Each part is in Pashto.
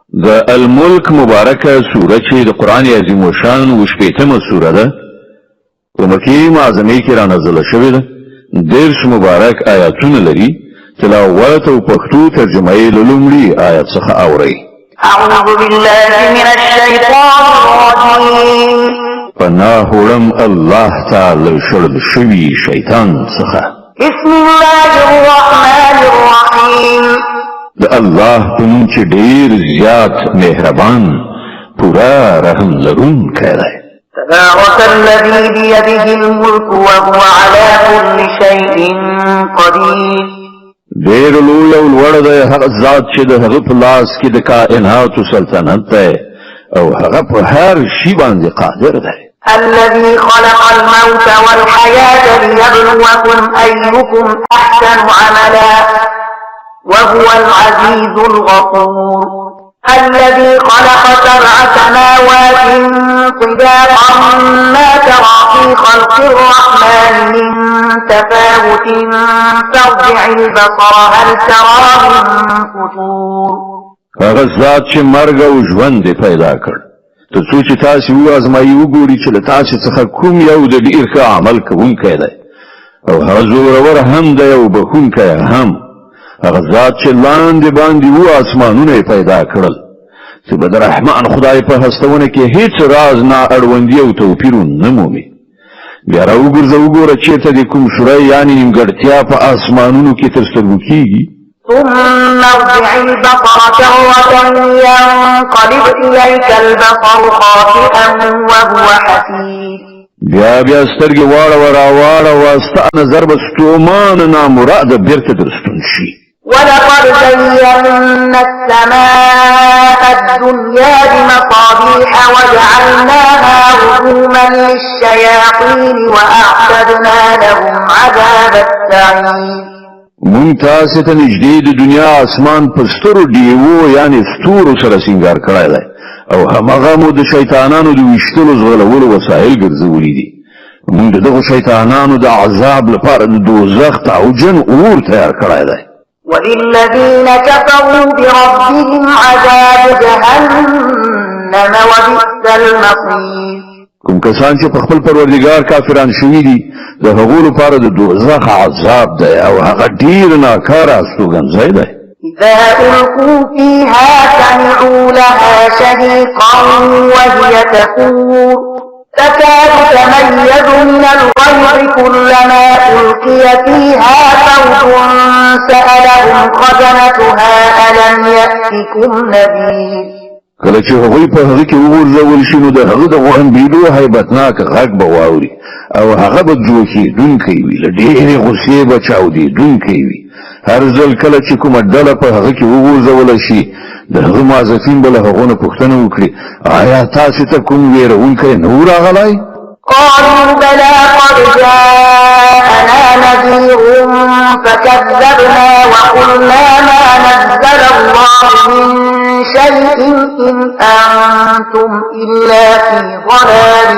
د الملک مبارکه سوره چې د قران عظیم و شان و شپیتمه سوره ده په مکی معظمه کې را نازله شوې ده. دیرش مبارک آیاتونه لري. تلاوت او پښتو ترجمه یې لومړی آیت څخه اورئ. اعوذ بالله من الشیطان الرجیم. پناه وړم الله تعالی شړل شوی شیطان څخه. بسم الله الرحمن الرحیم. د الله په نوم چې ډیر زیات مهربان پورا رحم لرونکی دی. تبارك الذي بيده الملك وهو على كل شيء قدير. ډیر لوی او لوړ دی هغه ذات چې د هغه په لاس کې د کائناتو سلطنت دی او هغه په هر شي باندې قادر دی. الذي خلق الموت والحياة ليبلوكم أيكم أحسن عملا وهو العزيز الغفور. الذي خلق 7 سماوات طباقا ما ترى في خلق الرحمن من تفاوت فارجع البصر هل ترى من فطور. هغه ذات چې مرګ او ژوند پیدا کړ تر څو چې تاسو وازمایي وګورئ چې له تاسو څخه کوم یو د ډیر ښه عمل کوونکی دی او هغه زورور هم دی او بخونکی هم. هغه ذات چې لاندې باندې اسمانونه پیدا کړل چې د رحمان خدای په هستونه کې هیڅ راز نه اړوندی او توپیر نه مومي. بیا وګوره چیرته د کوم شورای یعنی نیمګړتیا په اسمانونو کې تر سترګو کیږي. ثم ارجع البصر كرة ينقلب إليك البصر خاسئا وهو حسير. بیا سترګې واړه واستا نظر به ستومان نامراده بیرته درستون شي. ولقد زينا السماء الدنيا بمصابيح وجعلناها رجوما للشياطين وأعتدنا لهم عذاب السعير. ممتاز ته نږدې د دنیا اسمان په ستورو دیوو یعنی ستورو سره سنگار کړای دی او همغه مو د شیطانانو د وشتلو زغلولو وسایل ګرځولي دي. موږ دغه شیطانانو د عذاب لپاره د دوزخ تعوجن اور تیار کړای دی. وللذين كفروا بربهم عذاب جهنم وبئس المصير. کوم کسان چې په خپل پروردګار کافران شوي دي د هغو لپاره د دوزخ عذاب دی او هغه ډیر ناکاره استوګنځی دی. إذا ألقوا فيها سمعوا لها شهيقا وهي تفور تكاد تميز من الغيظ كلما ألقي فيها فوج سألهم خزنتها ألم يأتكم نذير. کله چې هغوی په هغه کې وګرځول شي نو د هغه د غوړندېدو هیبتناک غږ به واوري او هغه به جوخېدونکی وي له ډېرې غوسې به چاودېدونکی وي. هر ځل کله چې کومه ډله په هغه کې وګرځول شي د هغه موظفین به له هغو نه پوښتنه وکړي آیا تاسو ته کوم ویرونکی نه و راغلی؟ قالوا بلى قد جاءنا نذير فكذبنا وقلنا ما نزل الله من شيء إن أنتم إلا في ضلال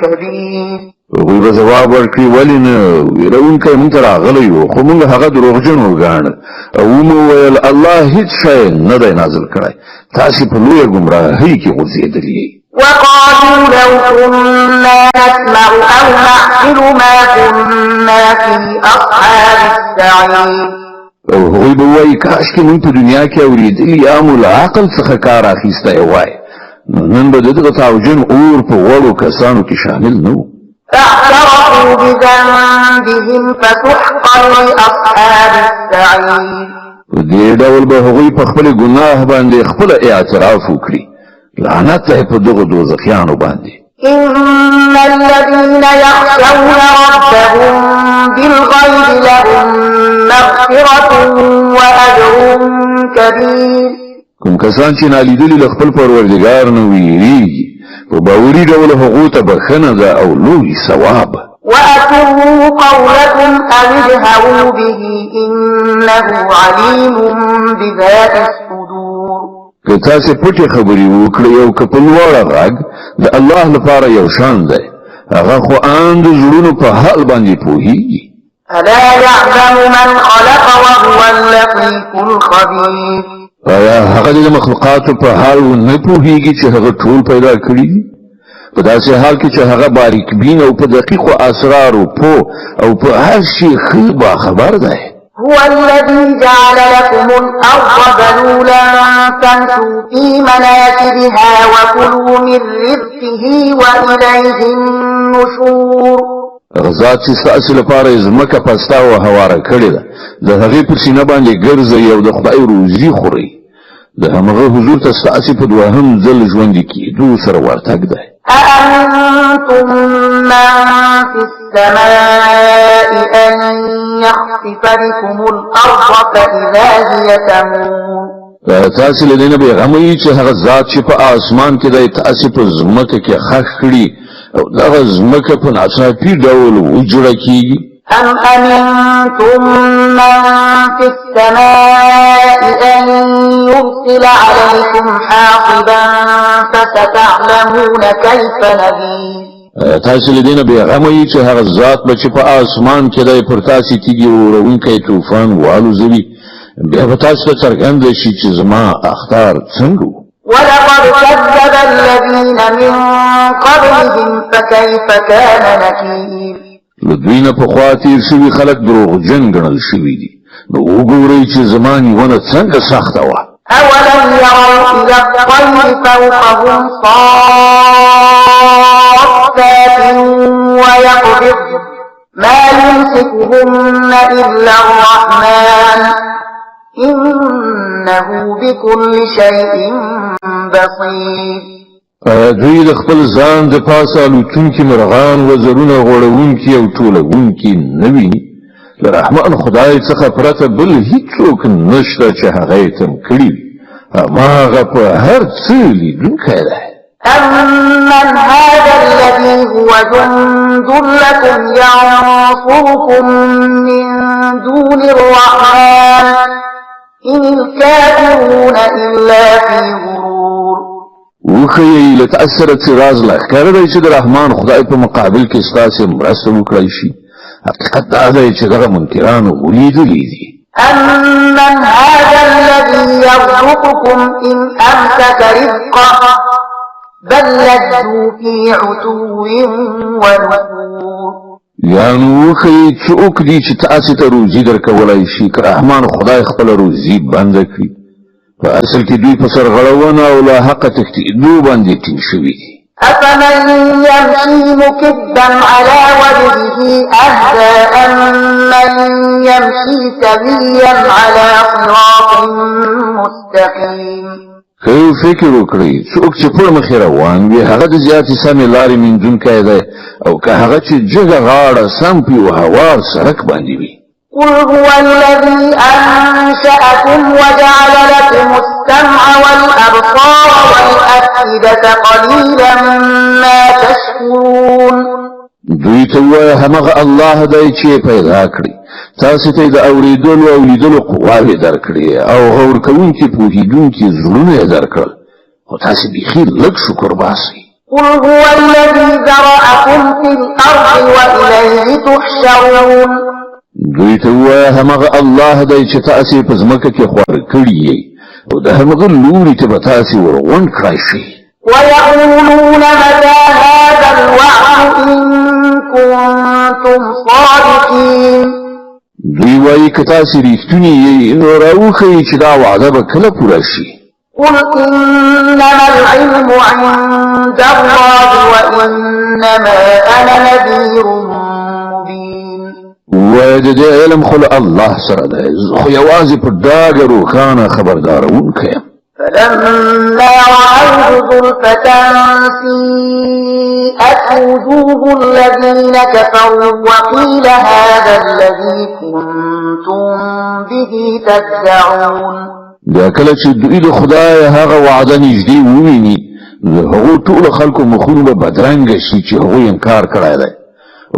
كبير. وی به جواب ورکړي ولې نه ویرونکی مونږ ته راغلی و خو مونږ هغه دروغجن وګاڼه او مو ویل الله هیڅ شی نه دی نازل کړی تاسو په لویه ګمراهۍ کې غورځېدلي. وقالوا لو كنا نسمع أو نعقل ما كنا في أصحاب السعير. او هغوی به وایي کاشکې مونږ په دنیا کې اورېدلي یا مو له عقل څخه کار اخیستی وای نو نن به د دغه تعوجن اور په وړو کسانو کې شامل نه و. فاعترفوا بذنبهم فسحقا لأصحاب السعير. په دې ډول به هغوی په خپل ګناه باندې خپل اعتراف وکړي. لعنت دی په دغه دوزخیانو باندې. إن الذين يخشون ربهم بالغيب لهم مغفرة وأجر كبير. کوم کسان چې نالیدلي له خپل پروردګار نه ویریږي په باوري ډول هغو ته بخښنه ده او لوی ثواب. وأسروا قولكم أو اجهروا به إنه عليم بذات الصدور. که تاسو پټې خبرې وکړئ او که په لوړه غږ د الله لپاره یو شان دی هغه خو ان د زړونو په حال باندې پوهیږي. ألا يعلم من خلق وهو اللطيف الخبير. آیا هغه د مخلوقاتو په حال نه پوهیږي چې هغه ټول پیدا کړي په داسې حال کې چې هغه باریک بین او په دقیقو اسرارو او په هر شي ښه خبر دی. هو الذي جعل لكم الأرض ذلولا فامشوا في مناكبها وكلوا من رزقه وإليه النشور. غزات چې ستاسو لپاره ځمکه پستا او هواره کړې ده د هغې پر سینه باندې ګرځئ او د خدای روزي خورئ د همغه حضور ته ستاسو په دوهم ځل ژوندي کېدو سره ورتګ دی. أأنتم من في السماء أن يخسف بكم الأرض فإذا هي تمور. تاسو له دې نه بېغمه چې هغه ذات چې په اسمان کې دی تاسو په ځمکه کې خښ کړي او دغه ځمکه په ناڅاپي ډول وجوړه کیږي. أم أمنتم من في السماء أن يرسل عليكم حاصبا فستعلمون كيف نذير. تاسو له دې نه بېغمه چې هغه ذات چې په اسمان کې دی پر تاسو تیږي وروونکی طوفان والوزوي بیا به تاسو ته څرګند شي چې زما اخطار څنګه. ولقد كذب الذين من قبلهم فكيف كان نكير. لدوینه په خوا تیر شوي خلک دروغجن ګڼل شوي دي نو وګورئ چې زما نیونه څنګه سخته وه. أولم يروا إلى الطير فوقهم صافات ويقبض ما يمسكهن إلا الرحمن إنه بكل شيء بصير. دوی د خپل ځان د پاسه الوتونکي مرغان وزرونه غوړونکي او ټولونکي نه ویني له رحمان خدای څخه پرته بل هیڅوک نشته چې هغه یې تم کړي هماغه په هر څه لیدونکی دی. أمن هذا الذي هو جند لكم ينصركم من دون الرحمن إن الكافرون إلا في غرور. وخی لتأثر اعتراض لخکر دی چې د رحمان خدای په مقابل کې ستاسو مرسته وکړای شي حقیقت دا دی چې دغه منکرانو ولیدلی دي. أمن هذا الذي يرزقكم إن أمسك رزقه بل لجوا في عتو ونفور. یعنی وخی څوک دی چې تاسو ته روزي درکولای شي که رحمان خدای خپل روزي بند کړي په اصل کې دوی په سرغړونه او لا حق تکتیدو باندې ټینګ شوي دي. أفمن يمشي مكبا على وجهه أهدى أمن يمشي سويا على صراط مستقيم. که فکر وکړئ څوک چې پر مخې روان وي هغه د زیاتې سمې لارې میندونکی دی او که هغه چې جګه غاړه سم په یو هوار سړک باندې وي. قل هو الذي أنشأكم وجعل لكم السمع والأبصار والأفئدة قليلا ما تشكرون. دوی ته وایه همغه الله دی چې پیدا کړي تاسو ته د اوریدلو او لیدلو قواوې درکړي او غور کوونکي پوهیدونکي زړونه یې درکړل خو تاسو بیخي لږ شکر باسئ. قل هو الذي ذرأكم في الأرض وإليه تحشرون. دوی ته وایه همغه الله دی چې تاسو په ځمکه کې خوار کړي یې او د همغه لوري ته به تاسو ورغونډ کړئ شئ. ويقولون متى هذا الوعد إن كنتم صادقين. دوی وایي که تاسو ریښتونی یې نو راوښیئ چې دا وعده به کله پوره شي. قل إنما العلم عند الله وإنما أنا نذير مبين. وایي د دې علم خو له الله سره دی خو یوازې په ډاګه روښانه خبردارونکی یم. فلما رأوه زلفة سيئت وجوه الذين كفروا وقيل هذا الذي كنتم به تدعون. بیا کله چې دوی د خدای هغه وعده نږدې وویني د هغو ټولو خلکو مخونه به بدرنګه شي چې هغوی انکار کړی دی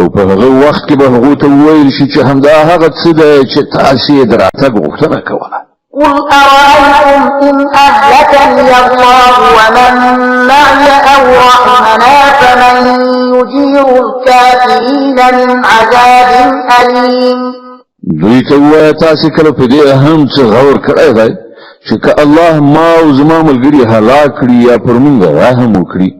او په هغه وخت کې به هغو ته وویل شي چې همدا هغه څه دی چې تاسو یې د راتګ غوښتنه کوله. قل أرأيتم إن أهلكني الله ومن معي أو رحمنا فمن يجير الكافرين من عذاب أليم. دوی ته وایه تاسو کله په دې هم څه غور کړی دی چې که الله ما او زما ملګري هلاک کړي یا پر موږ رحم وکړي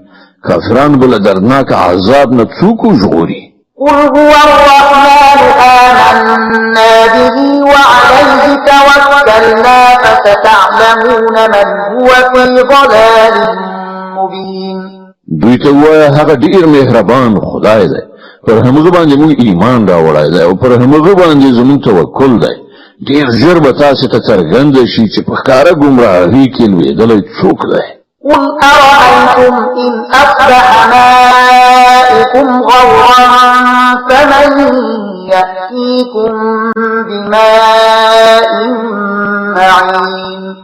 کافران بل دردناک عذاب نه څوک ژغوري قل هو الرحمن آمنا به وعليه توكلنا فستعلمون من هو في ضلال مبين دوی ته وایه هغه ډیر مهربان خدای دی پر هغه باندې موږ ایمان راوړی دی او پر هغه باندې زموږ توکل دی ډیر ژر به تاسو ته څرګند شي چې په ښکاره ګمراهۍ کې لوېدلی څوک دی قل أرأيتم إن أصبح ماؤكم غورا فمن يأتيكم بماء معين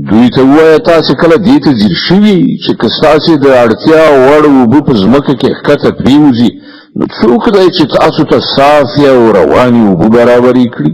دوی ته وایه تاسو کله دې ته ځیر شوي چې که ستاسې د اړتیا وړ اوبه په ځمکه کې ښکته پرېوځي نو څوک دی چې تاسو ته صافې او روانې اوبه برابرې کړي